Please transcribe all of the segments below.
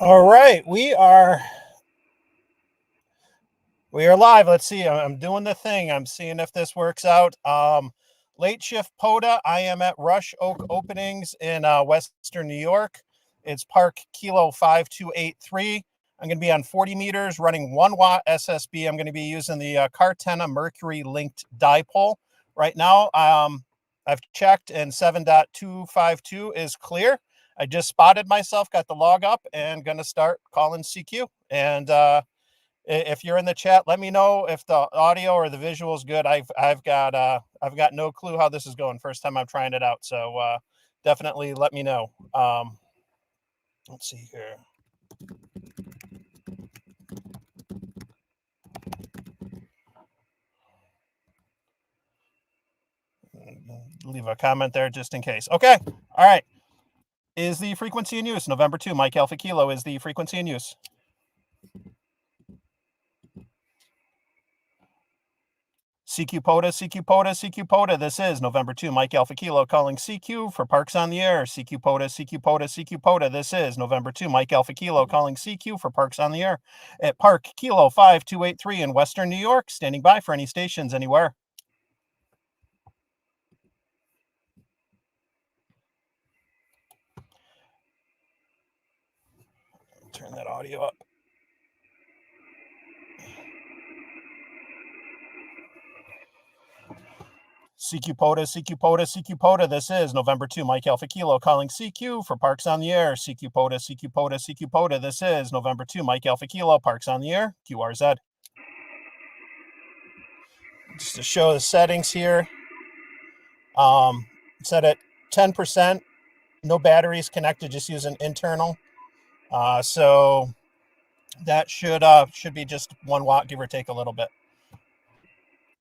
All right, we are live. Let's see. I'm doing the thing. I'm seeing if this works out. Late shift POTA. I am at Rush Oak Openings in Western New York. It's Park Kilo 5283. I'm going to be on 40 meters, running 1 watt SSB. I'm going to be using the Cartena Mercury linked dipole. Right now, I've checked, and 7.252 is clear. I just spotted myself, got the log up, and going to start calling CQ. And if you're in the chat, let me know if the audio or the visual is good. I've got no clue how this is going. First time I'm trying it out, so definitely let me know. Let's see here. Leave a comment there just in case. Okay. All right. Is the frequency in use? November 2, Mike Alpha Kilo is the frequency in use. CQ POTA, CQ POTA, CQ POTA. This is November 2, Mike Alpha Kilo calling CQ for Parks on the Air. CQ POTA, CQ POTA, CQ POTA. This is November 2, Mike Alpha Kilo calling CQ for Parks on the Air at Park Kilo 5283 in Western New York. Standing by for any stations anywhere. Turn that audio up. CQ POTA, CQ POTA, CQ POTA. This is November 2, Mike Alpha Kilo calling CQ for Parks on the Air. CQ POTA, CQ POTA, CQ POTA. This is November 2, Mike Alpha Kilo, Parks on the Air, QRZ. Just to show the settings here. Set at 10%. No batteries connected, just using internal. So that should be just 1 watt, give or take a little bit.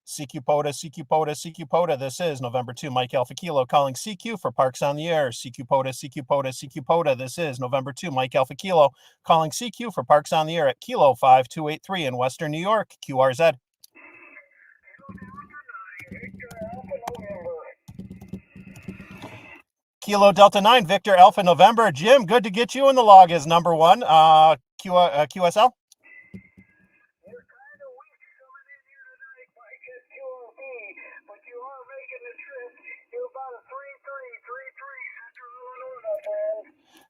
CQ POTA, CQ POTA, CQ POTA. This is November 2, Mike Alpha Kilo calling CQ for Parks on the Air. CQ POTA, CQ POTA, CQ POTA. This is November 2, Mike Alpha Kilo calling CQ for Parks on the Air at Kilo 5283 in Western New York, QRZ. Kilo Delta 9, Victor Alpha November. Jim, good to get you in the log as number 1. QSL?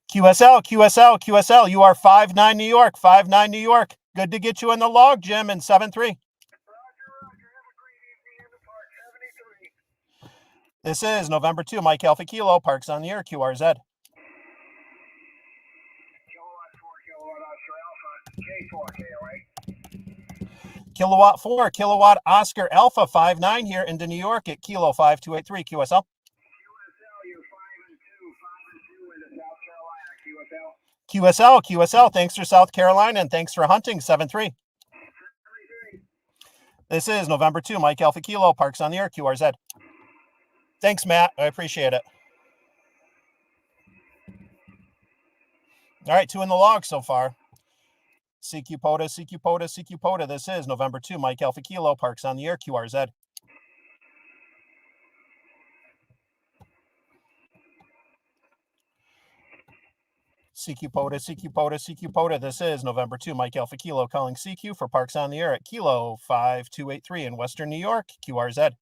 QSL, you are 59 New York, 59 New York. Good to get you in the log, Jim, in 7-3. This is November 2, Mike Alpha Kilo, Parks on the Air, QRZ. Kilowatt 4, Kilowatt Oscar Alpha 59 here into New York at Kilo 5283, QSL. QSL, thanks for South Carolina and thanks for hunting, 7-3. This is November 2, Mike Alpha Kilo, Parks on the Air, QRZ. Thanks, Matt. I appreciate it. All right, 2 in the log so far. CQ POTA, CQ POTA, CQ POTA. This is November 2, Mike Alpha Kilo, Parks on the Air, QRZ. CQ POTA, CQ POTA, CQ POTA. This is November 2, Mike Alpha Kilo calling CQ for Parks on the Air at Kilo 5283 in Western New York, QRZ.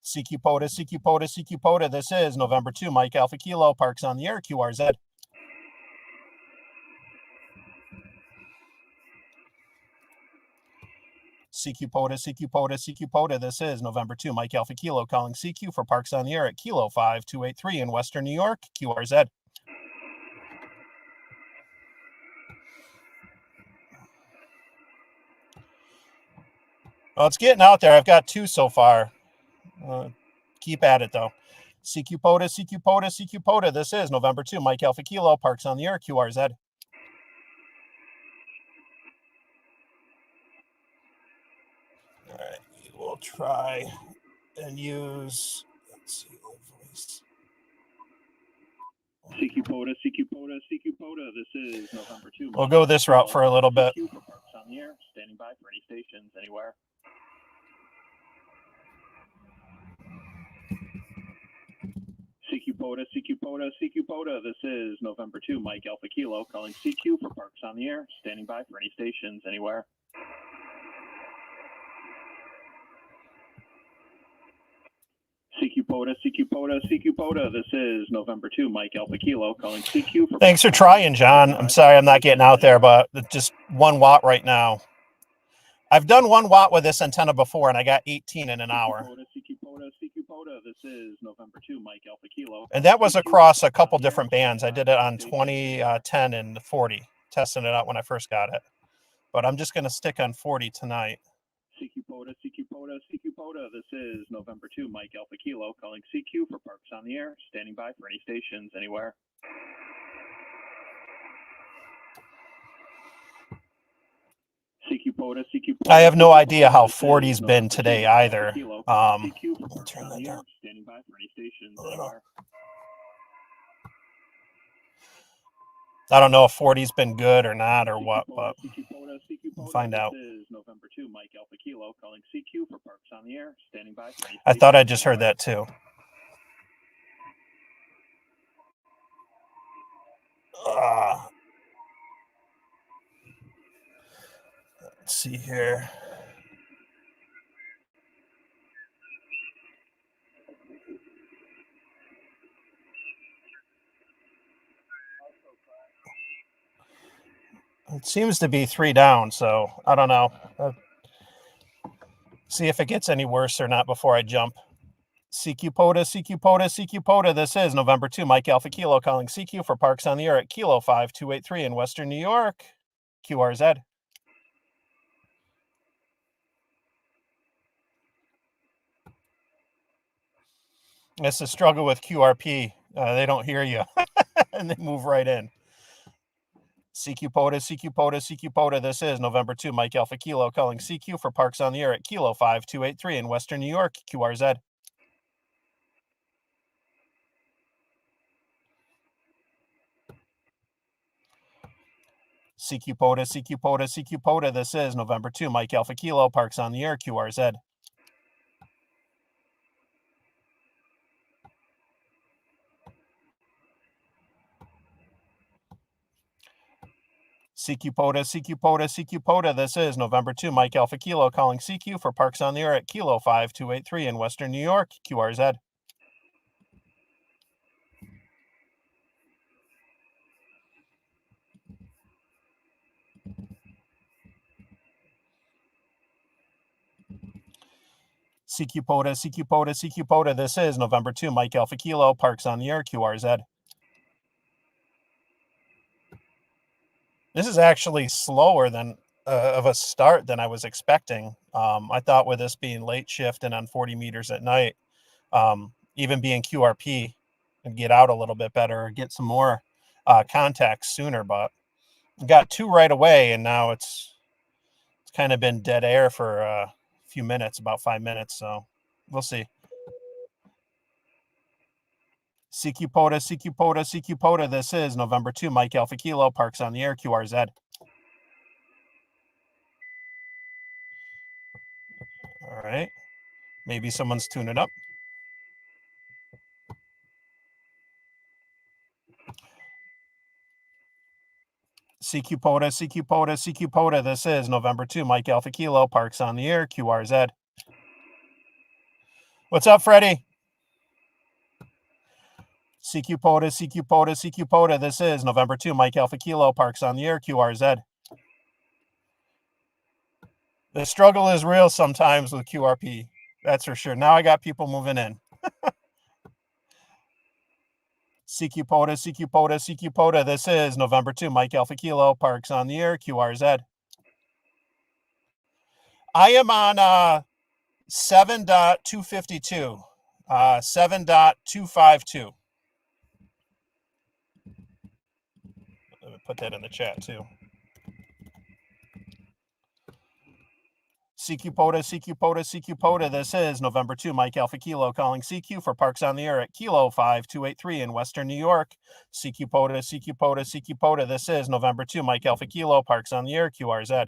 CQ POTA, CQ POTA, CQ POTA. This is November 2, Mike Alpha Kilo, Parks on the Air, QRZ. CQ POTA, CQ POTA, CQ POTA. This is November 2, Mike Alpha Kilo calling CQ for Parks on the Air at Kilo 5283 in Western New York, QRZ. Well, it's getting out there. I've got 2 so far. Keep at it, though. CQ POTA, CQ POTA, CQ POTA. This is November 2, Mike Alpha Kilo, Parks on the Air, QRZ. All right, we'll try and use, let's see, voice. CQ POTA, CQ POTA, CQ POTA. This is November 2. We'll go this route for a little bit. CQ for Parks on the Air, standing by for any stations anywhere. CQ POTA, CQ POTA, CQ POTA. This is November 2, Mike Alpha Kilo, calling CQ for Parks on the air, standing by for any stations anywhere. CQ POTA, CQ POTA, CQ POTA. This is November 2, Mike Alpha Kilo, calling CQ for. Thanks for trying, John. I'm sorry I'm not getting out there, but just 1 watt right now. I've done 1 watt with this antenna before, and I got 18 in an hour. CQ POTA, CQ POTA. This is November 2, Mike Alpha Kilo. And that was across a couple different bands. I did it on 20, 10, and 40, testing it out when I first got it. But I'm just going to stick on 40 tonight. CQ POTA, CQ POTA, CQ POTA. This is November 2, Mike Alpha Kilo, calling CQ for Parks on the air, standing by for any stations anywhere. CQ POTA, CQ POTA. I have no idea how 40's been today either. I'll turn that down. Standing by for any stations anywhere. I don't know if 40's been good or not or what, but we'll find out. This is November 2, Mike Alpha Kilo, calling CQ for Parks on the air, standing by for any I thought I just heard that too. Let's see here. It seems to be 3 down, so I don't know. See if it gets any worse or not before I jump. CQ POTA, CQ POTA, CQ POTA. This is November 2, Mike Alpha Kilo, calling CQ for Parks on the air at Kilo 5283 in Western New York. QRZ. It's a struggle with QRP. They don't hear you, and they move right in. CQ POTA, CQ POTA, CQ POTA. This is November 2, Mike Alpha Kilo, calling CQ for Parks on the air at Kilo 5283 in Western New York. QRZ. CQ POTA, CQ POTA, CQ POTA. This is November 2, Mike Alpha Kilo, Parks on the air, QRZ. CQ POTA, CQ POTA, CQ POTA. This is November 2, Mike Alpha Kilo, calling CQ for Parks on the air at Kilo 5283 in Western New York, QRZ. CQ POTA, CQ POTA, CQ POTA. This is November 2, Mike Alpha Kilo, Parks on the air, QRZ. This is actually slower than of a start than I was expecting. I thought with this being late shift and on 40 meters at night, even being QRP, and get out a little bit better, or get some more contacts sooner. But got 2 right away, and now it's kind of been dead air for a few minutes, about 5 minutes. So we'll see. CQ POTA, CQ POTA, CQ POTA. This is November 2, Mike Alpha Kilo, Parks on the air, QRZ. All right. Maybe someone's tuning up. CQ POTA, CQ POTA, CQ POTA. This is November 2, Mike Alpha Kilo, Parks on the air, QRZ. What's up, Freddie? CQ POTA, CQ POTA, CQ POTA. This is November 2, Mike Alpha Kilo, Parks on the air, QRZ. The struggle is real sometimes with QRP. That's for sure. Now I got people moving in. CQ POTA, CQ POTA, CQ POTA. This is November 2, Mike Alpha Kilo, Parks on the air, QRZ. I am on 7.252, 7.252. Let me put that in the chat too. CQ POTA, CQ POTA, CQ POTA. This is November 2, Mike Alpha Kilo, calling CQ for Parks on the air at Kilo 5283 in Western New York. CQ POTA, CQ POTA, CQ POTA. This is November 2, Mike Alpha Kilo, Parks on the air, QRZ.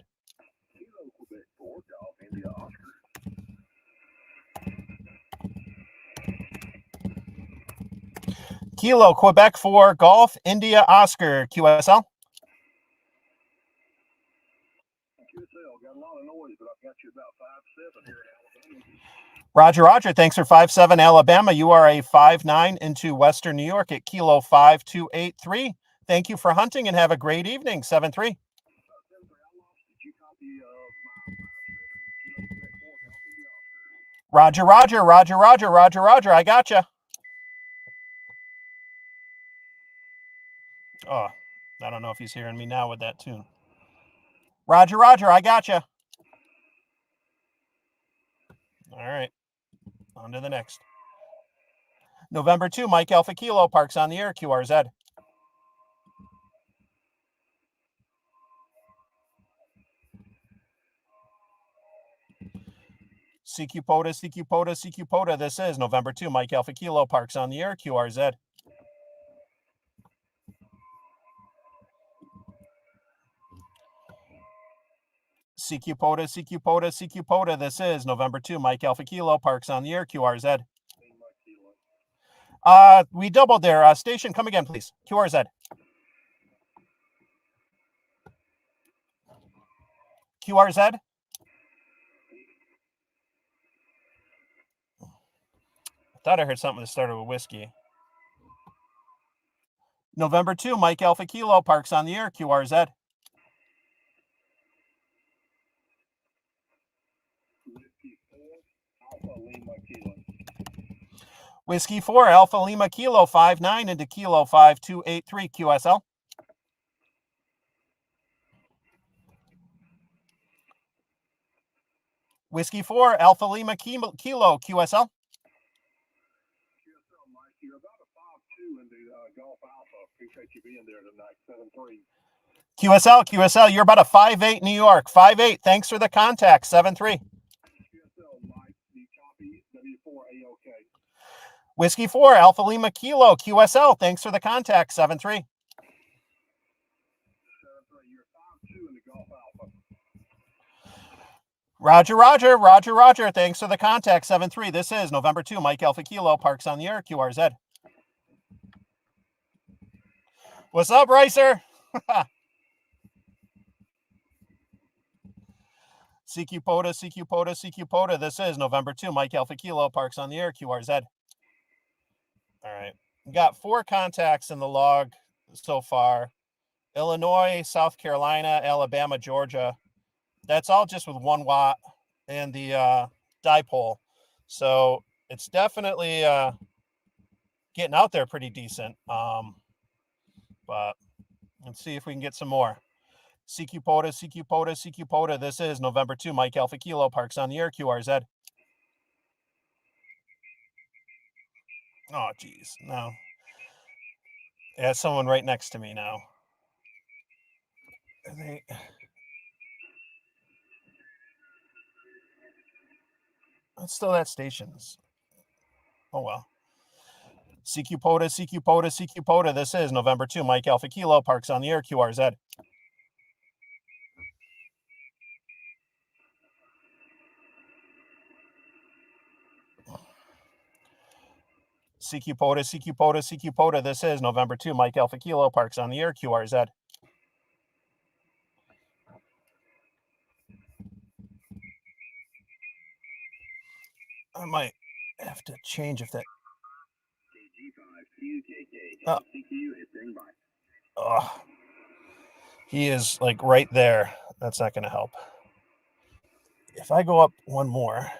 Kilo, Quebec 4, Golf, India, Oscar, QSL. QSL, got a lot of noise, but I've got you about 5-7 here in Alabama. Roger, Roger. Thanks for 5-7, Alabama. You are a 5-9 into Western New York at Kilo 5283. Thank you for hunting and have a great evening. 7-3. Roger, Roger, Roger, Roger, Roger, Roger. I gotcha. Oh, I don't know if he's hearing me now with that tune. Roger, Roger. I gotcha. All right. On to the next. November 2, Mike Alpha Kilo, Parks on the air, QRZ. CQ POTA, CQ POTA, CQ POTA. This is November 2, Mike Alpha Kilo, Parks on the air, QRZ. CQ POTA, CQ POTA, CQ POTA. This is November 2, Mike Alpha Kilo, Parks on the air, QRZ. We doubled there. Station, come again, please. QRZ. QRZ. I thought I heard something that started with whiskey. November 2, Mike Alpha Kilo, Parks on the air, QRZ. Whiskey 4, Alpha Lima Kilo 59 into Kilo 5283, QSL. Whiskey 4, Alpha Lima Kilo, QSL. You're about a 5-2 in the Golf Alpha. Appreciate you being there tonight. 7-3. QSL, QSL, you're about a 5-8 New York. 5-8. Thanks for the contact. 7-3. QSL, Mike, the copy, W4 AOK. Whiskey 4, Alpha Lima Kilo, QSL. Thanks for the contact. 7-3. 7-3. You're 5-2 in the Golf Alpha. Roger, Roger, Roger, Roger. Thanks for the contact. 7-3. This is November 2, Mike Alpha Kilo, Parks on the air, QRZ. What's up, Ricer? CQ POTA, CQ POTA, CQ POTA. This is November 2, Mike Alpha Kilo, Parks on the air, QRZ. All right. We got 4 contacts in the log so far. Illinois, South Carolina, Alabama, Georgia. That's all just with 1 watt and the dipole. So it's definitely getting out there pretty decent. But let's see if we can get some more. CQ POTA, CQ POTA, CQ POTA. This is November 2, Mike Alpha Kilo, Parks on the air, QRZ. Oh, geez. No. Yeah, someone right next to me now. It's still at stations. Oh, well. CQ POTA, CQ POTA, CQ POTA. This is November 2, Mike Alpha Kilo, Parks on the air, QRZ. CQ POTA, CQ POTA, CQ POTA. This is November 2, Mike Alpha Kilo, Parks on the air, QRZ. I might have to change if that. Oh, he is like right there. That's not going to help. If I go up one more.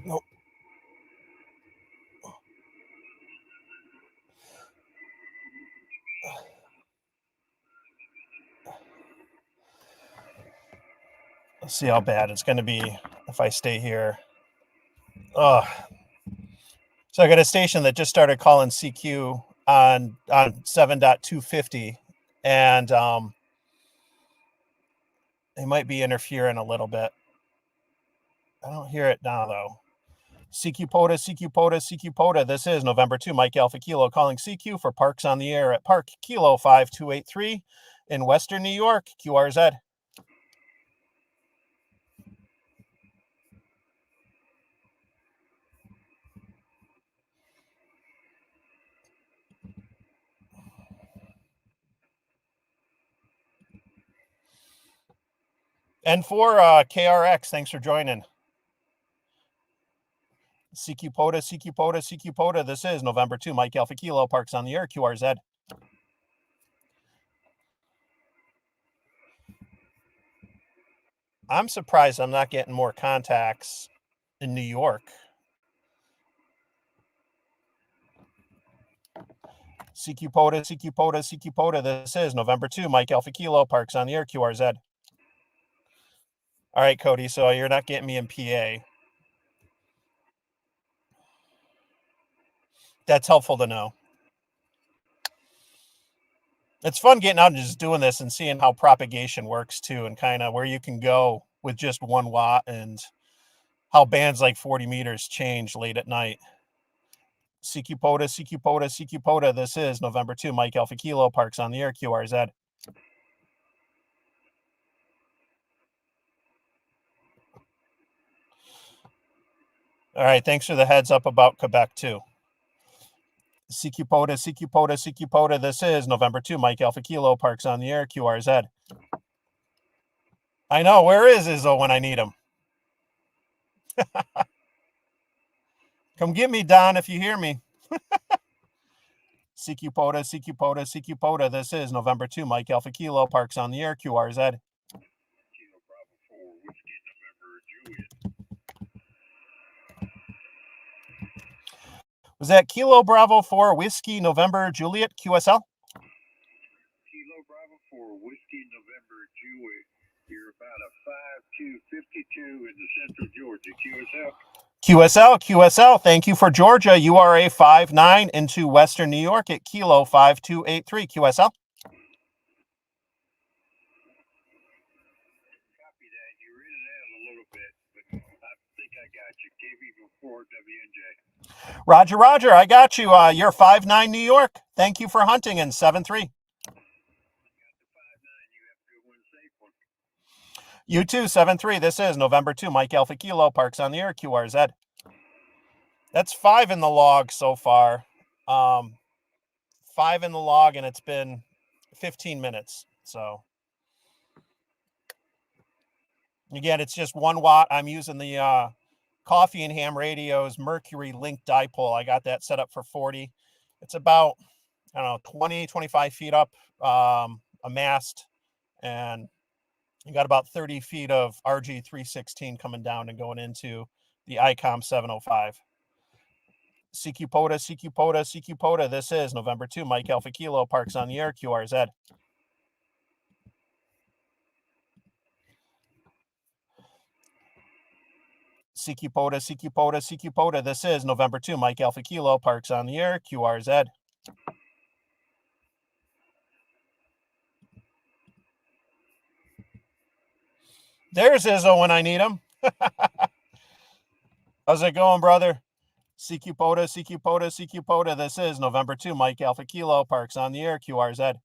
Nope. Let's see how bad it's going to be if I stay here. Oh. So I got a station that just started calling CQ on 7.250, and they might be interfering a little bit. I don't hear it now, though. CQ POTA, CQ POTA, CQ POTA. This is November 2, Mike Alpha Kilo, calling CQ for Parks on the air at Park Kilo 5283 in Western New York, QRZ. And for KRX, thanks for joining. CQ POTA, CQ POTA, CQ POTA. This is November 2, Mike Alpha Kilo, Parks on the Air, QRZ. I'm surprised I'm not getting more contacts in New York. CQ POTA, CQ POTA, CQ POTA. This is November 2, Mike Alpha Kilo, Parks on the Air, QRZ. All right, Cody, so you're not getting me in PA. That's helpful to know. It's fun getting out and just doing this and seeing how propagation works too, and kind of where you can go with just 1 watt and how bands like 40 meters change late at night. CQ POTA, CQ POTA, CQ POTA. This is November 2, Mike Alpha Kilo, Parks on the Air, QRZ. All right, thanks for the heads up about Quebec too. CQ POTA, CQ POTA, CQ POTA. This is November 2, Mike Alpha Kilo, Parks on the Air, QRZ. I know, where is Izzo when I need him? Come get me, Don, if you hear me. CQ POTA, CQ POTA, CQ POTA. This is November 2, Mike Alpha Kilo, Parks on the Air, QRZ. Was that Kilo Bravo 4 Whiskey November Juliet, QSL? Kilo Bravo 4 Whiskey November Juliet. You're about a 5252 in the central Georgia, QSL. QSL. Thank you for Georgia. You are a 5-9 into Western New York at Kilo 5283, QSL. Copy that. You're in and out a little bit, but I think I got you. KB4 WNJ. Roger, Roger. I got you. You're 5-9 New York. Thank you for hunting in 7-3. You too, 7-3. This is November 2, Mike Alpha Kilo, Parks on the Air, QRZ. That's 5 in the log so far. 5 in the log, and it's been 15 minutes. So, again, it's just 1 watt. I'm using the Coffee and Ham Radio's Mercury link dipole. I got that set up for 40. It's about, I don't know, 20, 25 feet up, a mast, and you got about 30 feet of RG316 coming down and going into the ICOM 705. CQ POTA, CQ POTA, CQ POTA. This is November 2, Mike Alpha Kilo, Parks on the Air, QRZ. CQ POTA, CQ POTA, CQ POTA. This is November 2, Mike Alpha Kilo, Parks on the Air, QRZ. There's Izzo when I need him. How's it going, brother? CQ POTA, CQ POTA, CQ POTA. This is November 2, Mike Alpha Kilo, Parks on the Air, QRZ.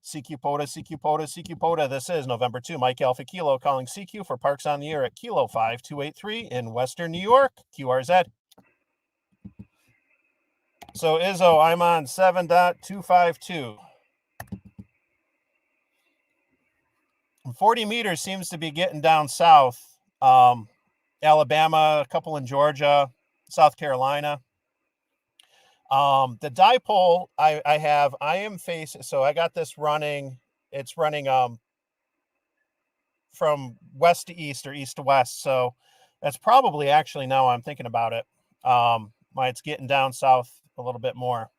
CQ POTA, CQ POTA, CQ POTA. This is November 2, Mike Alpha Kilo, calling CQ for Parks on the Air at Kilo 5283 in Western New York, QRZ. So, Izzo, I'm on 7.252. 40 meters seems to be getting down south. Alabama, a couple in Georgia, South Carolina. The dipole I am facing, so I got this running, it's running from west to east or east to west. So that's probably actually, now I'm thinking about it, why it's getting down south a little bit more.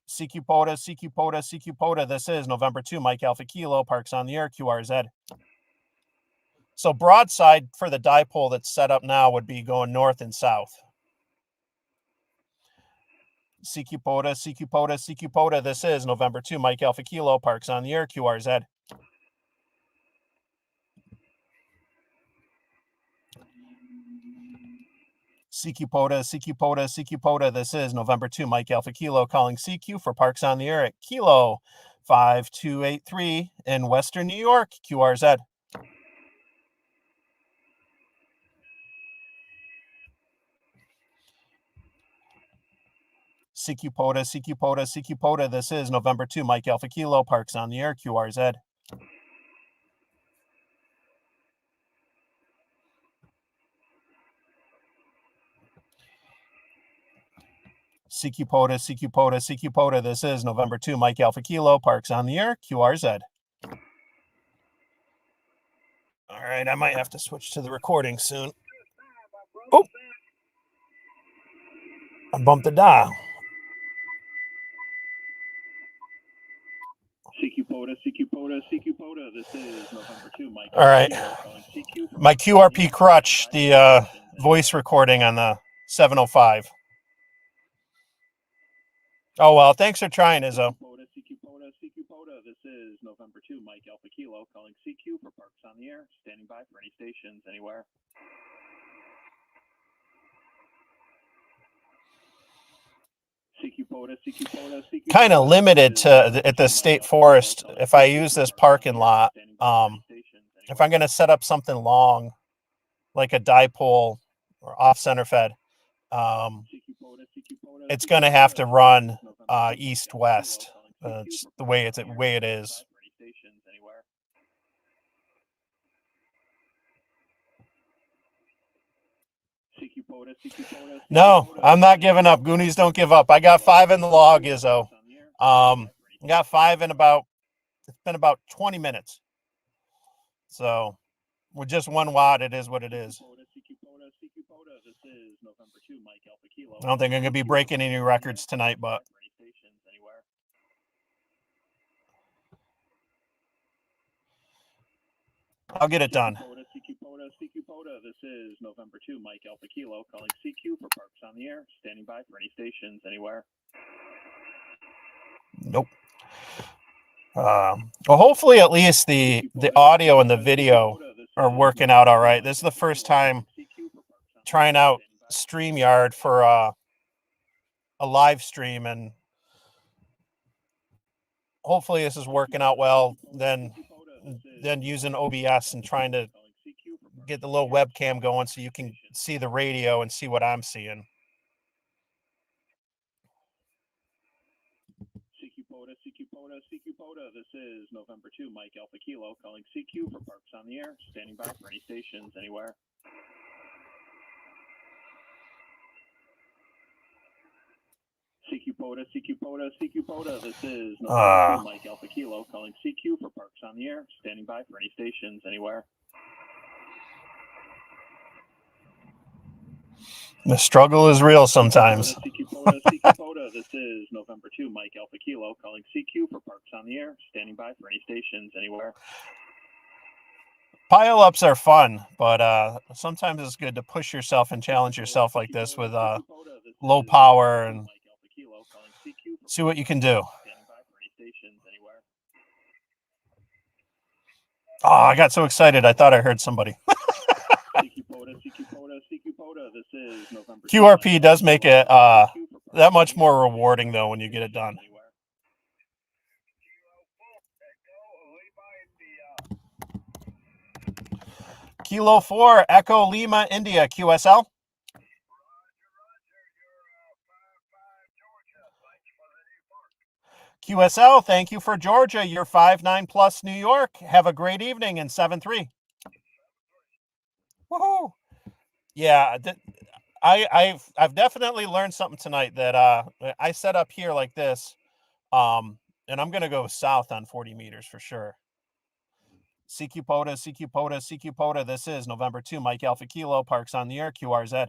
CQ POTA, CQ POTA, CQ POTA. This is November 2, Mike Alpha Kilo, Parks on the Air, QRZ. So broadside for the dipole that's set up now would be going north and south. CQ POTA, CQ POTA, CQ POTA. This is November 2, Mike Alpha Kilo, Parks on the Air, QRZ. CQ POTA, CQ POTA, CQ POTA. This is November 2, Mike Alpha Kilo, calling CQ for Parks on the Air at Kilo 5283 in Western New York, QRZ. CQ POTA, CQ POTA, CQ POTA. This is November 2, Mike Alpha Kilo, Parks on the air, QRZ. CQ POTA, CQ POTA, CQ POTA. This is November 2, Mike Alpha Kilo, Parks on the air, QRZ. All right, I might have to switch to the recording soon. Oh, I bumped the dial. CQ POTA, CQ POTA, CQ POTA. This is November 2, Mike. All right. My QRP crutch, the voice recording on the 705. Oh, well, thanks for trying, Izzo. CQ POTA, CQ POTA. This is November 2, Mike Alpha Kilo, calling CQ for Parks on the air, standing by for any stations anywhere. CQ POTA, CQ POTA, CQ. Kind of limited to at the state forest. If I use this parking lot, if I'm going to set up something long, like a dipole or off center fed, it's going to have to run east-west. It's the way it is. No, I'm not giving up. Goonies don't give up. I got 5 in the log, Izzo. I got 5 in it's been about 20 minutes. So with just 1 watt, it is what it is. I don't think I'm going to be breaking any records tonight, but I'll get it done. CQ POTA, this is November 2, Mike Alpha Kilo, calling CQ for Parks on the air, standing by for any stations anywhere. Nope. Well, hopefully at least the audio and the video are working out all right. This is the first time trying out StreamYard for a live stream, and hopefully this is working out well. Then using OBS and trying to get the little webcam going so you can see the radio and see what I'm seeing. CQ POTA, CQ POTA, CQ POTA. This is November 2, Mike Alpha Kilo, calling CQ for Parks on the air, standing by for any stations anywhere. CQ POTA, CQ POTA, CQ POTA. This is November 2, Mike Alpha Kilo, calling CQ for Parks on the air, standing by for any stations anywhere. The struggle is real sometimes. CQ POTA, CQ POTA. This is November 2, Mike Alpha Kilo, calling CQ for Parks on the air, standing by for any stations anywhere. Pile-ups are fun, but sometimes it's good to push yourself and challenge yourself like this with low power and see what you can do. Oh, I got so excited. I thought I heard somebody. QRP does make it that much more rewarding, though, when you get it done. Kilo 4, Echo Lima, India, QSL. QSL, thank you for Georgia. You're 5-9 plus New York. Have a great evening in 7-3. Woohoo! Yeah, I've definitely learned something tonight that I set up here like this, and I'm gonna go south on 40 meters for sure. CQ POTA, CQ POTA, CQ POTA. This is November 2, Mike Alpha Kilo, Parks on the air, QRZ.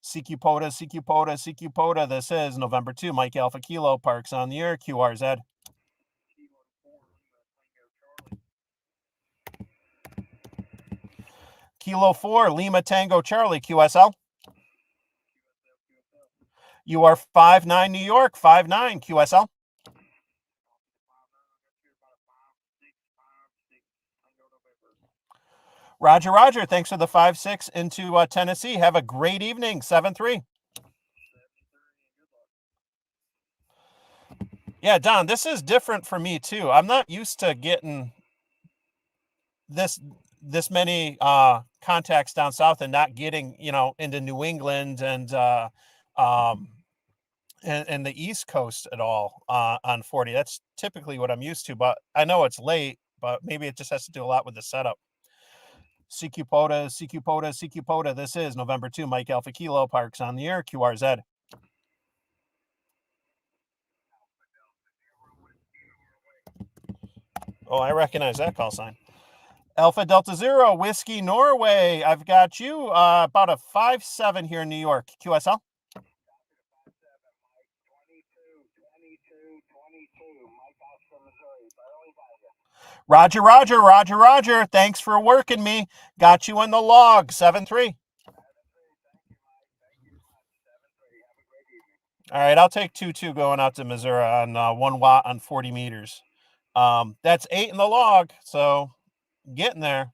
CQ POTA, CQ POTA, CQ POTA. This is November 2, Mike Alpha Kilo, Parks on the air, QRZ. Kilo 4, Lima Tango Charlie, QSL. You are 5-9 New York, 5-9 QSL. Roger, Roger. Thanks for the 5-6 into Tennessee. Have a great evening, 7-3. Yeah, Don, this is different for me too. I'm not used to getting this this many contacts down south and not getting, you know, into New England and the East Coast at all on 40. That's typically what I'm used to, but I know it's late, but maybe it just has to do a lot with the setup. CQ POTA, CQ POTA, CQ POTA. This is November 2, Mike Alpha Kilo, Parks on the air, QRZ. Oh, I recognize that call sign. Alpha Delta Zero, Whiskey Norway. I've got you about a 5-7 here in New York. QSL. Roger, Roger, Roger, Roger. Thanks for working me. Got you in the log. 7-3. All right, I'll take 2-2 going out to Missouri on 1 watt on 40 meters. That's 8 in the log, so getting there.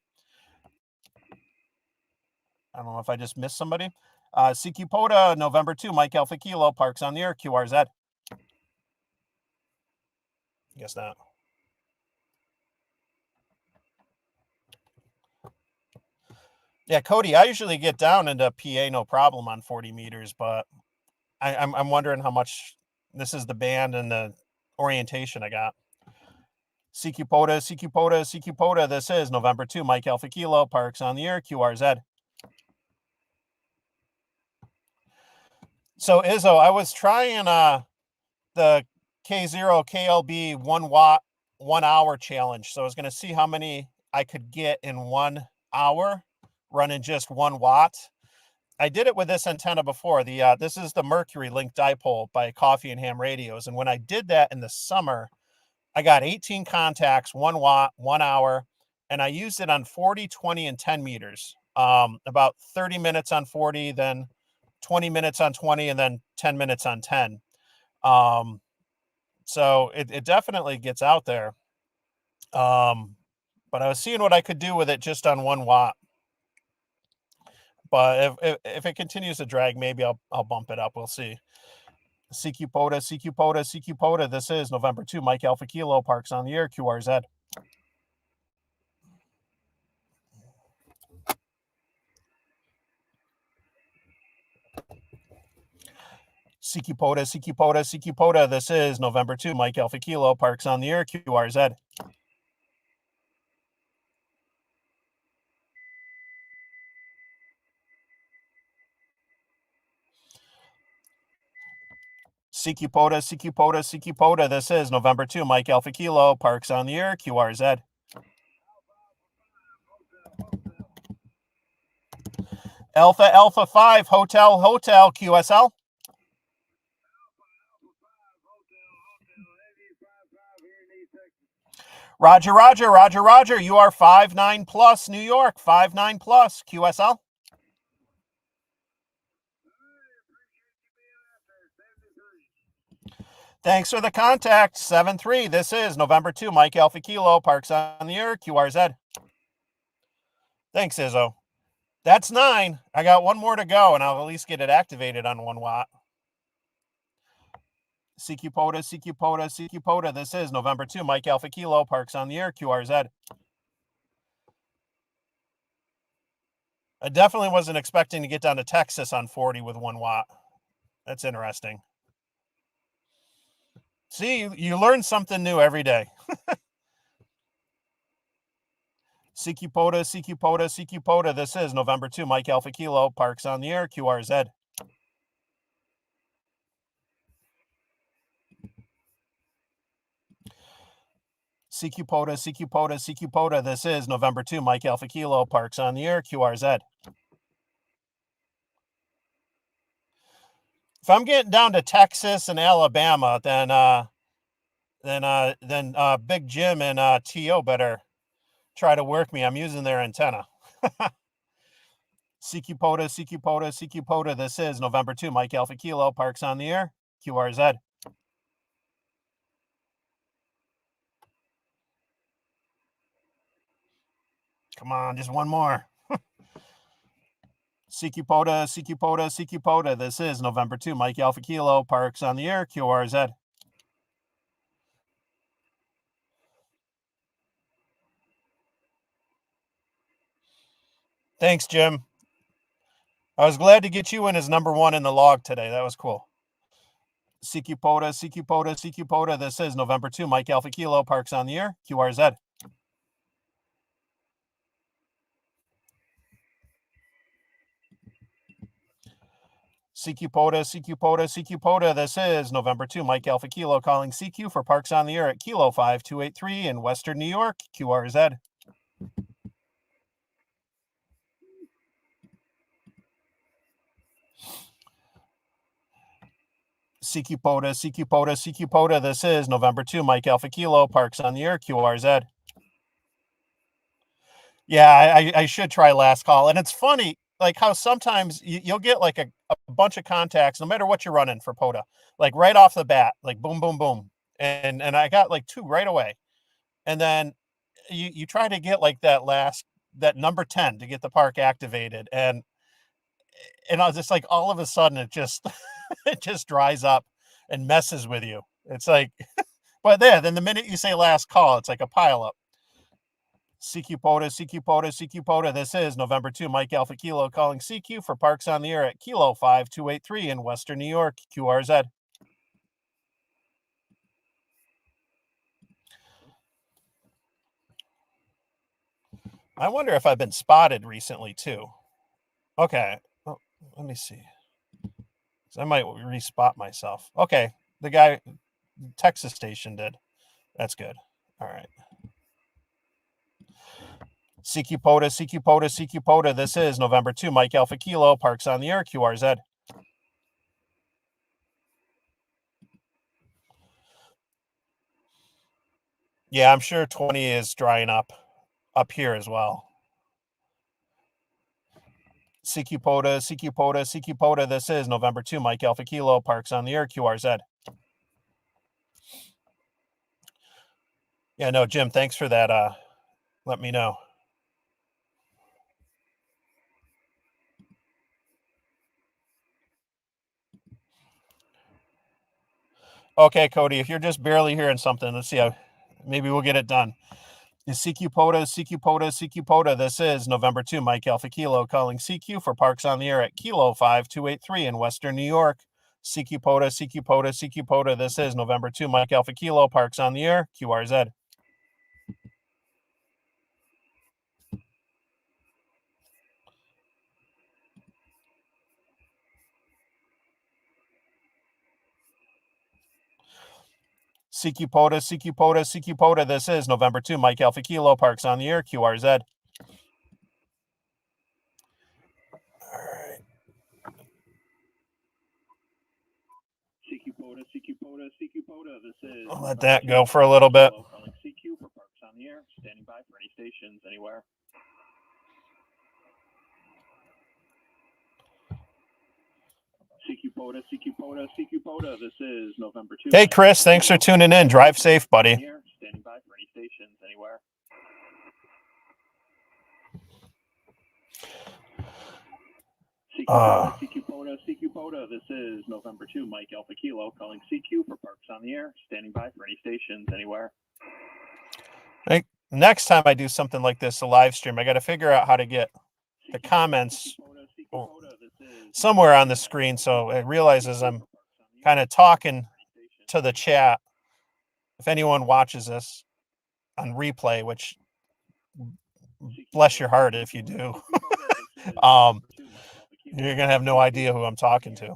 I don't know if I just missed somebody. CQ POTA, November 2, Mike Alpha Kilo, Parks on the air, QRZ. Guess not. Yeah, Cody, I usually get down into PA no problem on 40 meters, but I'm wondering how much this is the band and the orientation I got. CQ POTA, CQ POTA, CQ POTA. This is November 2, Mike Alpha Kilo, Parks on the air, QRZ. So Izzo, I was trying the K0 KLB 1 watt 1 hour challenge. So I was going to see how many I could get in 1 hour running just 1 watt. I did it with this antenna before. This is the Mercury link dipole by Coffee and Ham Radios. And when I did that in the summer, I got 18 contacts, 1 watt, 1 hour, and I used it on 40, 20, and 10 meters. About 30 minutes on 40, then 20 minutes on 20, and then 10 minutes on 10. So it definitely gets out there. But I was seeing what I could do with it just on 1 watt. But if it continues to drag, maybe I'll bump it up. We'll see. CQ POTA, CQ POTA, CQ POTA. This is November 2, Mike Alpha Kilo, Parks on the air, QRZ. CQ POTA, CQ POTA, CQ POTA. This is November 2, Mike Alpha Kilo, Parks on the air, QRZ. CQ POTA, CQ POTA, CQ POTA. This is November 2, Mike Alpha Kilo, Parks on the air, QRZ. Alpha Alpha 5, Hotel Hotel, QSL. Roger, Roger, Roger, Roger. You are 5-9 plus, New York, 5-9 plus, QSL. Thanks for the contact. 7-3. This is November 2, Mike Alpha Kilo, Parks on the air, QRZ. Thanks, Izzo. That's 9. I got 1 more to go, and I'll at least get it activated on 1 watt. CQ POTA, CQ POTA, CQ POTA. This is November 2, Mike Alpha Kilo, Parks on the air, QRZ. I definitely wasn't expecting to get down to Texas on 40 with 1 watt. That's interesting. See, you learn something new every day. CQ POTA, CQ POTA, CQ POTA. This is November 2, Mike Alpha Kilo, Parks on the air, QRZ. CQ POTA, CQ POTA, CQ POTA. This is November 2, Mike Alpha Kilo, Parks on the air, QRZ. If I'm getting down to Texas and Alabama, then Big Jim and TO better try to work me. I'm using their antenna. CQ POTA, CQ POTA, CQ POTA. This is November 2, Mike Alpha Kilo, Parks on the air, QRZ. Come on, just 1 more. CQ POTA, CQ POTA, CQ POTA. This is November 2, Mike Alpha Kilo, Parks on the air, QRZ. Thanks, Jim. I was glad to get you in as number 1 in the log today. That was cool. CQ POTA, CQ POTA, CQ POTA. This is November 2, Mike Alpha Kilo, Parks on the air, QRZ. CQ POTA, CQ POTA, CQ POTA. This is November 2, Mike Alpha Kilo, calling CQ for Parks on the air at Kilo 5283 in Western New York, QRZ. CQ POTA, CQ POTA, CQ POTA. This is November 2, Mike Alpha Kilo, Parks on the air, QRZ. Yeah, I should try last call. And it's funny, like how sometimes you'll get like a bunch of contacts, no matter what you're running for POTA, like right off the bat, like boom, boom, boom. And I got like 2 right away. And then you try to get like that number 10 to get the park activated. And I was just like, all of a sudden it just, it just dries up and messes with you. It's like, but then the minute you say last call, it's like a pile up. CQ POTA, CQ POTA, CQ POTA. This is November 2, Mike Alpha Kilo, calling CQ for Parks on the air at Kilo 5283 in Western New York, QRZ. I wonder if I've been spotted recently too. Okay, well, let me see. I might respot myself. Okay, the guy, Texas station did. That's good. All right. CQ POTA, CQ POTA, CQ POTA. This is November 2, Mike Alpha Kilo, Parks on the air, QRZ. Yeah, I'm sure 20 is drying up here as well. CQ POTA, CQ POTA, CQ POTA. This is November 2, Mike Alpha Kilo, Parks on the air, QRZ. Yeah, no, Jim, thanks for that. Let me know. Okay, Cody, if you're just barely hearing something, let's see how maybe we'll get it done. CQ POTA, CQ POTA, CQ POTA. This is November 2, Mike Alpha Kilo, calling CQ for Parks on the air at Kilo 5283 in Western New York. CQ POTA, CQ POTA, CQ POTA. This is November 2, Mike Alpha Kilo, Parks on the air, QRZ. CQ POTA, CQ POTA, CQ POTA. This is November 2, Mike Alpha Kilo, Parks on the air, QRZ. All right. CQ POTA, CQ POTA, CQ POTA. This is. I'll let that go for a little bit. Calling CQ for Parks on the air, standing by for any stations anywhere. CQ POTA, CQ POTA, CQ POTA. This is November 2. Hey, Chris, thanks for tuning in. Drive safe, buddy. Standing by for any stations anywhere. CQ POTA, CQ POTA. This is November 2, Mike Alpha Kilo, calling CQ for Parks on the air, standing by for any stations anywhere. Hey, next time I do something like this, a live stream, I got to figure out how to get the comments somewhere on the screen so it realizes I'm kind of talking to the chat. If anyone watches this on replay, which bless your heart if you do, you're gonna have no idea who I'm talking to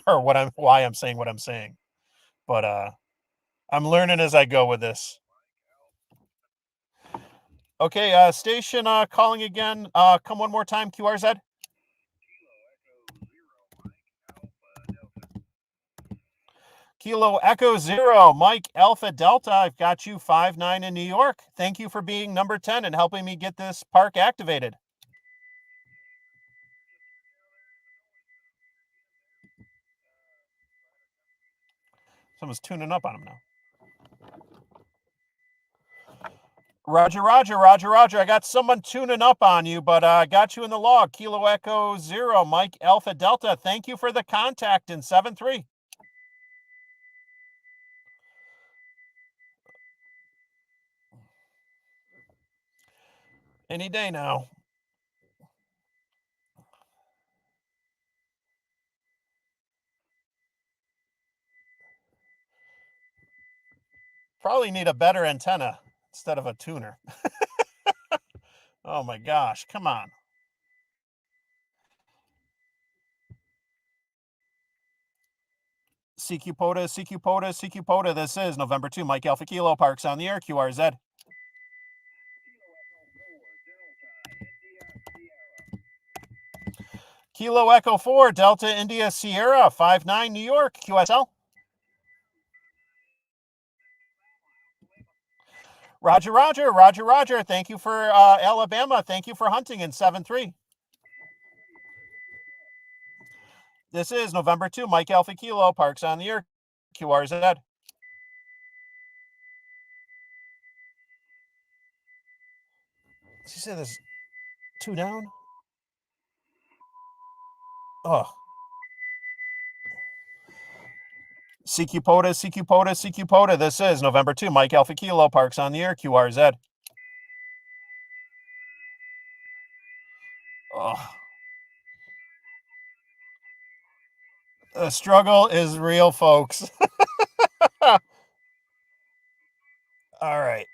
or why I'm saying what I'm saying. But I'm learning as I go with this. Okay, station calling again. Come one more time, QRZ. Kilo Echo 0, Mike Alpha Delta. I've got you 5-9 in New York. Thank you for being number 10 and helping me get this park activated. Someone's tuning up on him now. Roger, Roger, Roger, Roger. I got someone tuning up on you, but I got you in the log. Kilo Echo 0, Mike Alpha Delta. Thank you for the contact in 7-3. Any day now. probably need a better antenna instead of a tuner. Oh my gosh, come on. CQ POTA, CQ POTA, CQ POTA. This is November 2, Mike Alpha Kilo, Parks on the air, QRZ. Kilo Echo 4, Delta India Sierra, 59 New York, QSL. Roger, Roger, Roger, Roger. Thank you for Alabama. Thank you for hunting in 7-3. This is November 2, Mike Alpha Kilo, Parks on the air, QRZ. Did you say there's 2 down? Oh. CQ POTA, CQ POTA, CQ POTA. This is November 2, Mike Alpha Kilo, Parks on the air, QRZ. Oh. The struggle is real, folks. All right.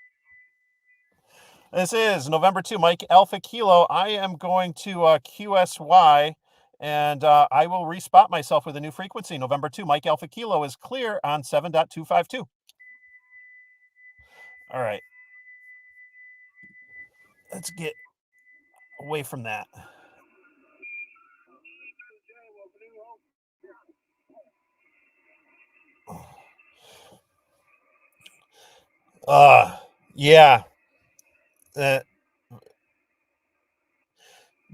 This is November 2, Mike Alpha Kilo. I am going to QSY, and I will respot myself with a new frequency. November 2, Mike Alpha Kilo is clear on 7.252. All right. Let's get away from that. Yeah.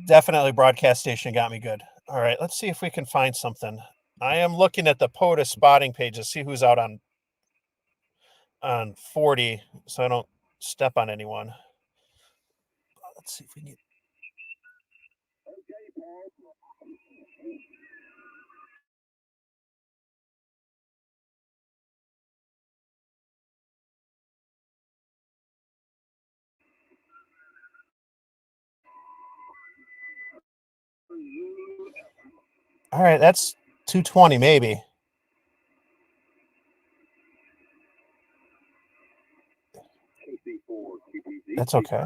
Definitely broadcast station got me good. All right, let's see if we can find something. I am looking at the POTA spotting page to see who's out on 40, so I don't step on anyone. Let's see if we can get... All right, that's 220 maybe. That's okay.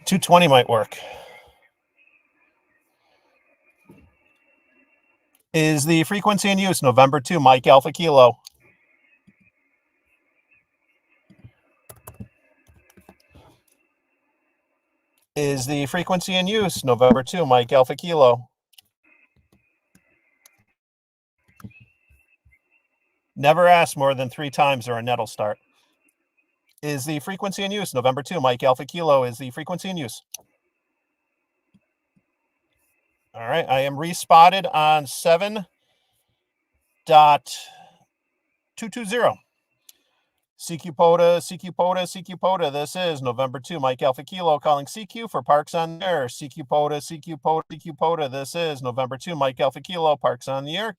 220 might work. Is the frequency in use November 2, Mike Alpha Kilo? Is the frequency in use November 2, Mike Alpha Kilo? Never ask more than 3 times or a net'll start. Is the frequency in use November 2, Mike Alpha Kilo? Is the frequency in use? All right, I am respotted on 7.220. CQ POTA, CQ POTA, CQ POTA. This is November 2, Mike Alpha Kilo calling CQ for Parks on the air. CQ POTA, CQ POTA, CQ POTA. This is November 2, Mike Alpha Kilo, Parks on the air.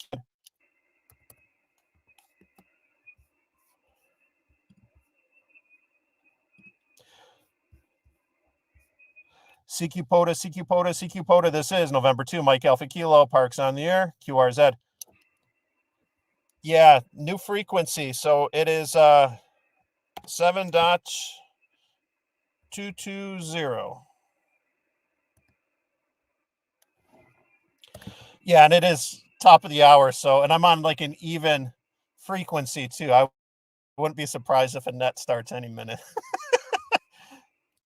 CQ POTA, CQ POTA, CQ POTA. This is November 2, Mike Alpha Kilo, Parks on the air, QRZ. Yeah, new frequency. So it is 7.220. Yeah, and it is top of the hour. So, and I'm on like an even frequency too. I wouldn't be surprised if a net starts any minute.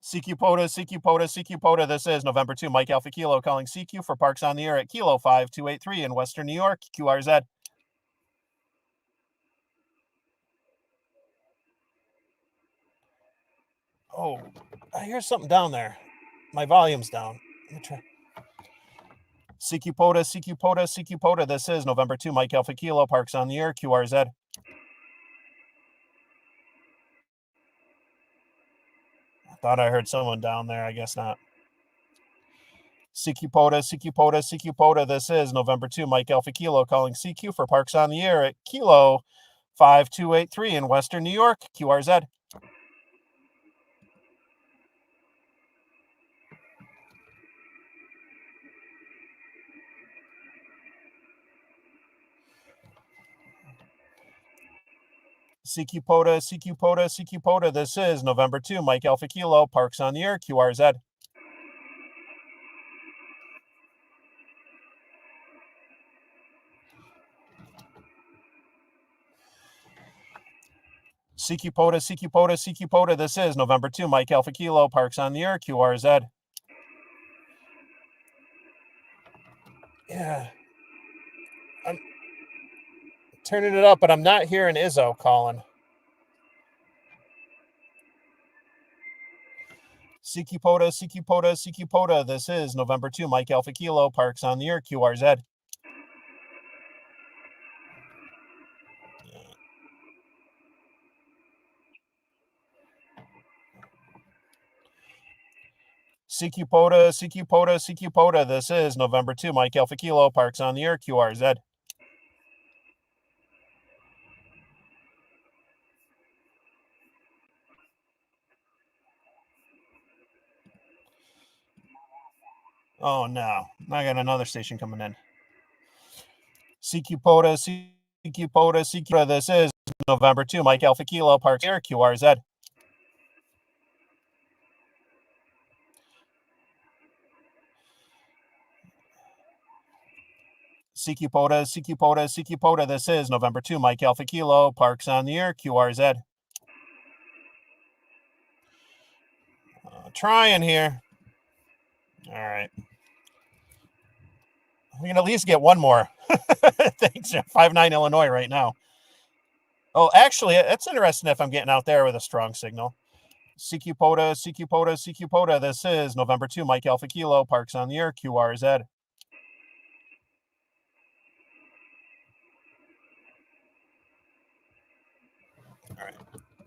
CQ POTA, CQ POTA, CQ POTA. This is November 2, Mike Alpha Kilo calling CQ for Parks on the air at Kilo 5283 in Western New York, QRZ. Oh, I hear something down there. My volume's down. Let me try. CQ POTA, CQ POTA, CQ POTA. This is November 2, Mike Alpha Kilo, Parks on the air, QRZ. I thought I heard someone down there. I guess not. CQ POTA, CQ POTA, CQ POTA. This is November 2, Mike Alpha Kilo calling CQ for Parks on the air at Kilo 5283 in Western New York, QRZ. CQ POTA, CQ POTA, CQ POTA. This is November 2, Mike Alpha Kilo, Parks on the air, QRZ. CQ POTA, CQ POTA, CQ POTA. This is November 2, Mike Alpha Kilo, Parks on the air, QRZ. Yeah. I'm turning it up, but I'm not hearing Izzo calling. CQ POTA, CQ POTA, CQ POTA. This is November 2, Mike Alpha Kilo, Parks on the air, QRZ. CQ POTA, CQ POTA, CQ POTA. This is November 2, Mike Alpha Kilo, Parks on the air, QRZ. Oh no, I got another station coming in. CQ POTA, CQ POTA, CQ POTA. This is November 2, Mike Alpha Kilo, Parks Air, QRZ. CQ POTA, CQ POTA, CQ POTA. This is November 2, Mike Alpha Kilo, Parks on the air, QRZ. Trying here. All right. We can at least get one more. Thanks, 5-9 Illinois right now. Oh, actually, it's interesting if I'm getting out there with a strong signal. CQ POTA, CQ POTA, CQ POTA. This is November 2, Mike Alpha Kilo, Parks on the air, QRZ. All right,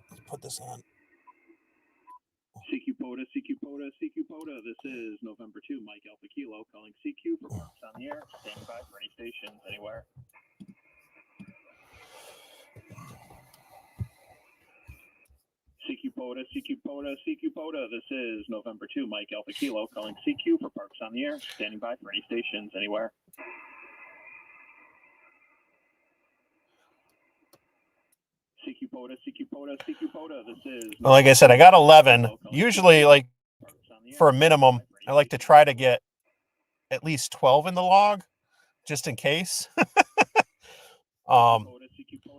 let's put this on. CQ POTA, CQ POTA, CQ POTA. This is November 2, Mike Alpha Kilo, calling CQ for Parks on the air. Standing by for any stations anywhere. CQ POTA, CQ POTA, CQ POTA. This is November 2, Mike Alpha Kilo, calling CQ for Parks on the air. Standing by for any stations anywhere. CQ POTA, CQ POTA, CQ POTA. This is. Well, like I said, I got 11. Usually, like for a minimum, I like to try to get at least 12 in the log, just in case.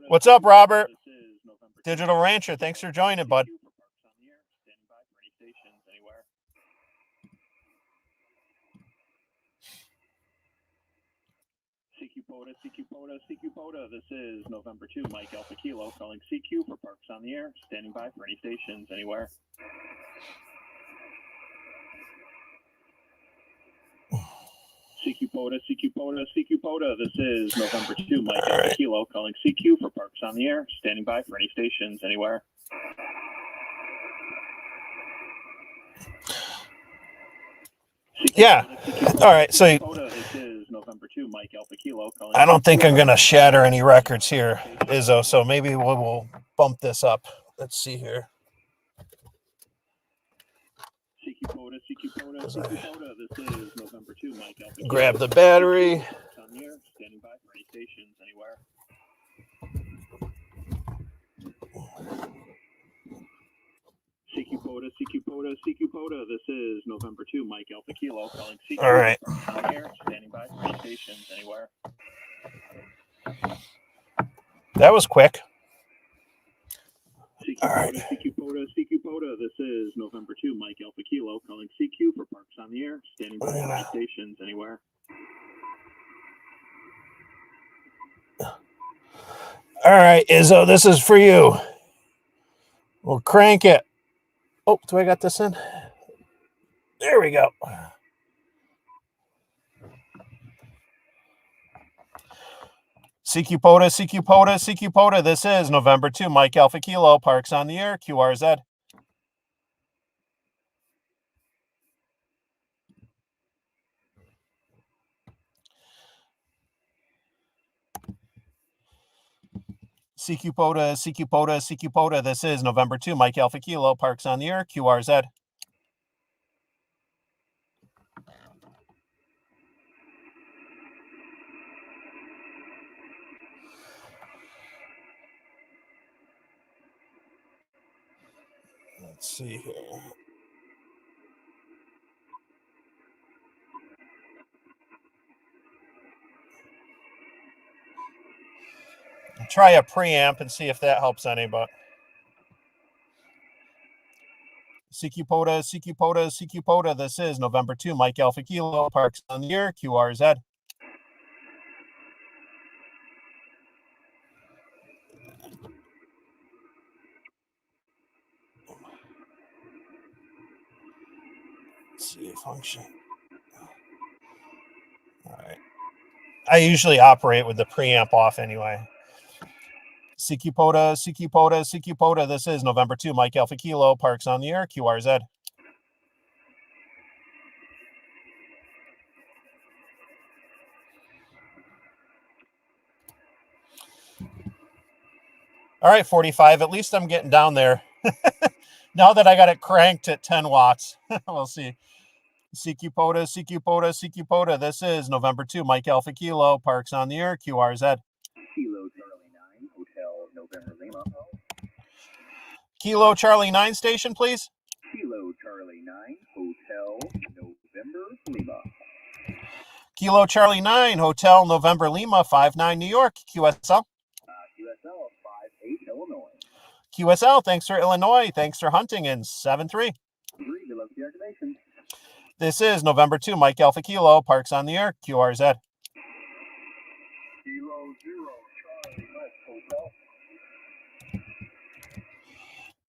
What's up, Robert? Digital Rancher, thanks for joining, bud. CQ POTA, CQ POTA, CQ POTA. This is November 2, Mike Alpha Kilo, calling CQ for Parks on the air. Standing by for any stations anywhere. CQ POTA, CQ POTA, CQ POTA. This is November 2, Mike Alpha Kilo, calling CQ for Parks on the air. Standing by for any stations anywhere. Yeah. All right. So I don't think I'm going to shatter any records here, Izzo. So maybe we'll bump this up. Let's see here. Grab the battery. CQ POTA, CQ POTA, CQ POTA. This is November 2, Mike Alpha Kilo, calling CQ. All right. Standing by for any stations anywhere. That was quick. CQ All right. CQ POTA, CQ POTA. This is November 2, Mike Alpha Kilo, calling CQ for Parks on the air. Standing by for any stations anywhere. All right, Izzo, this is for you. We'll crank it. Oh, do I got this in? There we go. CQ POTA, CQ POTA, CQ POTA. This is November 2, Mike Alpha Kilo, Parks on the air, QRZ. CQ POTA, CQ POTA, CQ POTA. This is November 2, Mike Alpha Kilo, Parks on the air, QRZ. Let's see here. I'll try a preamp and see if that helps anybody. CQ POTA, CQ POTA, CQ POTA. This is November 2, Mike Alpha Kilo, Parks on the air, QRZ. Let's see, function. All right. I usually operate with the preamp off anyway. CQ POTA, CQ POTA, CQ POTA. This is November 2, Mike Alpha Kilo, Parks on the air, QRZ. All right, 45. At least I'm getting down there. Now that I got it cranked at 10 watts. We'll see. CQ POTA, CQ POTA, CQ POTA. This is November 2, Mike Alpha Kilo, Parks on the air, QRZ. Kilo Charlie 9, Hotel November Lima. Kilo Charlie 9 station, please. Kilo Charlie 9, Hotel November Lima. Kilo Charlie 9, Hotel November Lima, 59 New York, QSL. QSL 58 Illinois. QSL, thanks for Illinois. Thanks for hunting in 7-3. Good luck with the activation. This is November 2, Mike Alpha Kilo, Parks on the air, QRZ. Kilo 0, Charlie Mike Hotel.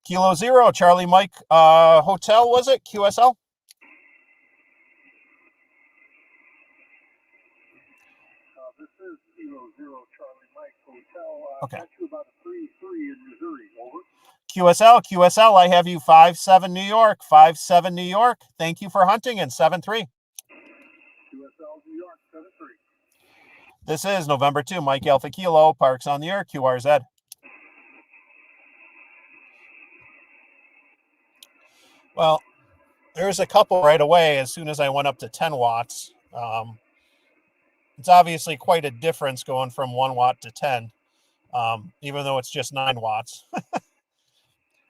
Kilo 0, Charlie Mike, Hotel, was it? QSL? This is Kilo 0, Charlie Mike Hotel. Okay. Got you about a 3-3 in Missouri. Over. QSL, I have you 5-7 New York, 5-7 New York. Thank you for hunting in 7-3. QSL New York 7-3. This is November 2, Mike Alpha Kilo, Parks on the air, QRZ. Well, there's a couple right away as soon as I went up to 10 watts. It's obviously quite a difference going from 1 watt to 10, even though it's just 9 watts.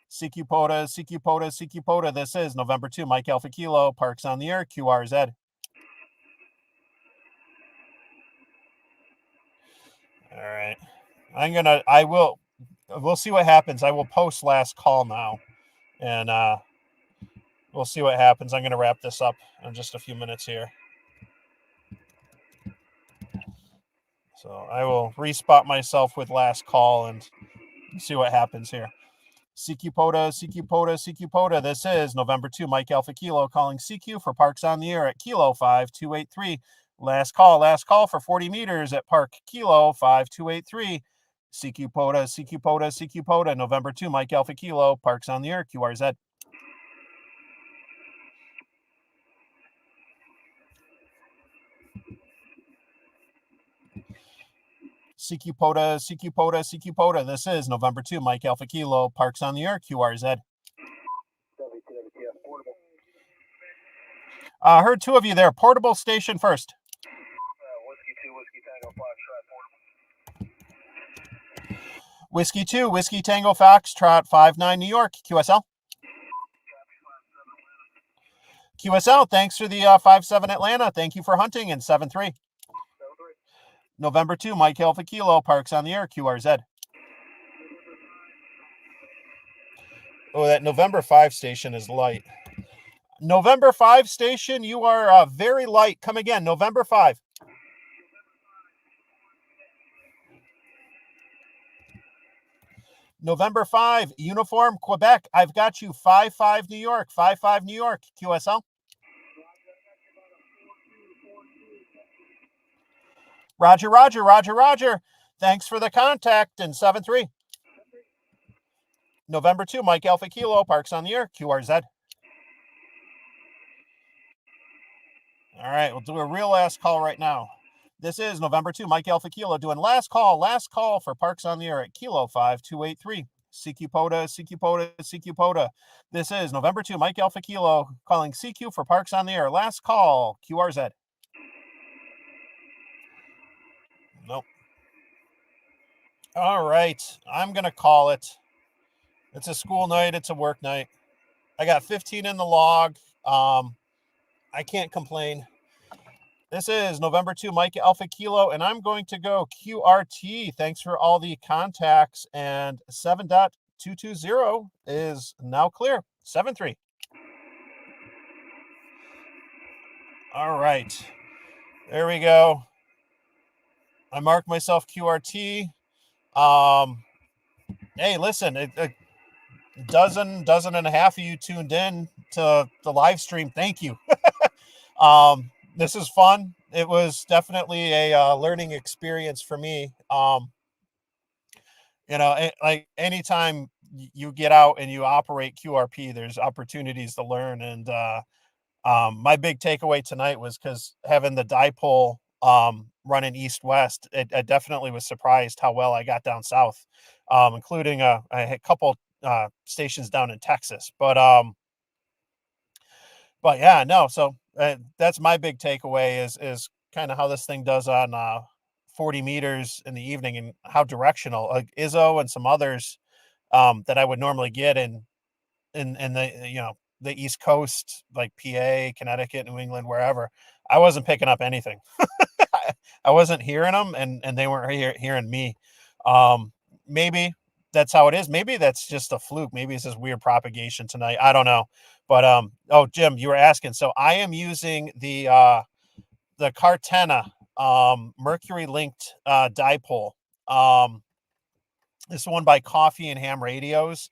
CQ POTA, CQ POTA, CQ POTA. This is November 2, Mike Alpha Kilo, Parks on the air, QRZ. All right. We'll see what happens. I will post last call now, and we'll see what happens. I'm going to wrap this up in just a few minutes here. So I will respot myself with last call and see what happens here. CQ POTA, CQ POTA, CQ POTA. This is November 2, Mike Alpha Kilo, calling CQ for Parks on the air at Kilo 5283. Last call for 40 meters at Park Kilo 5283. CQ POTA, CQ POTA, CQ POTA. November 2, Mike Alpha Kilo, Parks on the air, QRZ. CQ POTA, CQ POTA, CQ POTA. This is November 2, Mike Alpha Kilo, Parks on the air, QRZ. Heard 2 of you there. Portable station first. Whiskey 2, Whiskey Tango Fox, portable. Whiskey 2, Whiskey Tango Foxtrot 59 New York, QSL. QSL, thanks for the 5-7 Atlanta. Thank you for hunting in 7-3. November 2, Mike Alpha Kilo, Parks on the air, QRZ. Oh, that November 5 station is light. November 5 station, you are very light. Come again, November 5. November 5, Uniform, Quebec. I've got you 5-5 New York, 5-5 New York, QSL. Roger, Roger, Roger, Roger. Thanks for the contact in 7-3. November 2, Mike Alpha Kilo, Parks on the air, QRZ. All right, we'll do a real last call right now. This is November 2, Mike Alpha Kilo, doing last call for Parks on the air at Kilo 5283. CQ POTA, CQ POTA, CQ POTA. This is November 2, Mike Alpha Kilo, calling CQ for Parks on the air. Last call, QRZ. Nope. All right, I'm going to call it. It's a school night. It's a work night. I got 15 in the log. I can't complain. This is November 2, Mike Alpha Kilo, and I'm going to go QRT. Thanks for all the contacts, and 7.220 is now clear. 7-3. All right. There we go. I marked myself QRT. Hey, listen, a dozen and a half of you tuned in to the live stream. Thank you. This is fun. It was definitely a learning experience for me. Like anytime you get out and you operate QRP, there's opportunities to learn. And my big takeaway tonight was because having the dipole running east-west, I definitely was surprised how well I got down south, including a couple stations down in Texas. But yeah, no. So that's my big takeaway is kind of how this thing does on 40 meters in the evening and how directional. Like Izzo and some others that I would normally get in the the East Coast, like PA, Connecticut, New England, wherever. I wasn't picking up anything. I wasn't hearing them, and they weren't hearing me. Maybe that's how it is. Maybe that's just a fluke. Maybe it's just weird propagation tonight. I don't know. But oh, Jim, you were asking. So I am using the Cartena Mercury linked dipole. This one by Coffee and Ham Radios.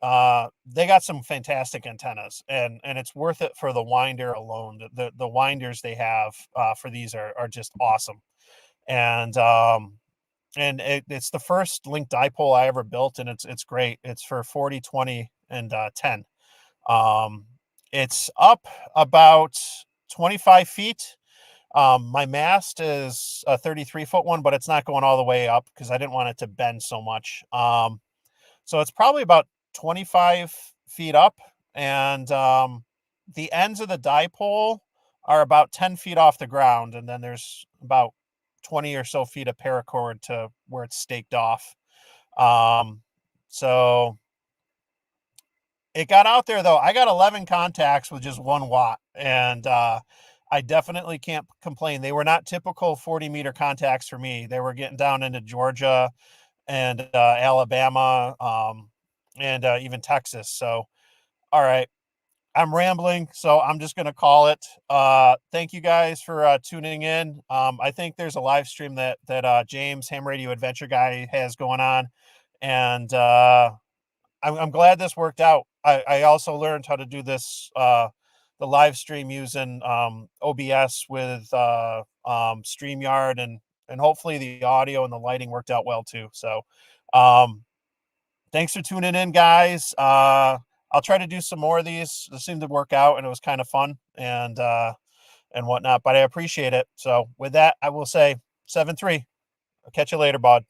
They got some fantastic antennas, and it's worth it for the winder alone. The winders they have for these are just awesome. And it's the first linked dipole I ever built, and it's great. It's for 40, 20, and 10. It's up about 25 feet. My mast is a 33-foot one, but it's not going all the way up because I didn't want it to bend so much. So it's probably about 25 feet up, and the ends of the dipole are about 10 feet off the ground, and then there's about 20 or so feet of paracord to where it's staked off. So it got out there, though. I got 11 contacts with just 1 watt, and I definitely can't complain. They were not typical 40-meter contacts for me. They were getting down into Georgia and Alabama, and even Texas. So, all right, I'm rambling, so I'm just going to call it. Thank you guys for tuning in. I think there's a live stream that James, Ham Radio Adventure Guy, has going on, and I'm glad this worked out. I also learned how to do this, the live stream using OBS with StreamYard, and hopefully the audio and the lighting worked out well too. So thanks for tuning in, guys. I'll try to do some more of these. They seemed to work out, and it was kind of fun and whatnot, but I appreciate it. So with that, I will say 7-3. I'll catch you later, bud.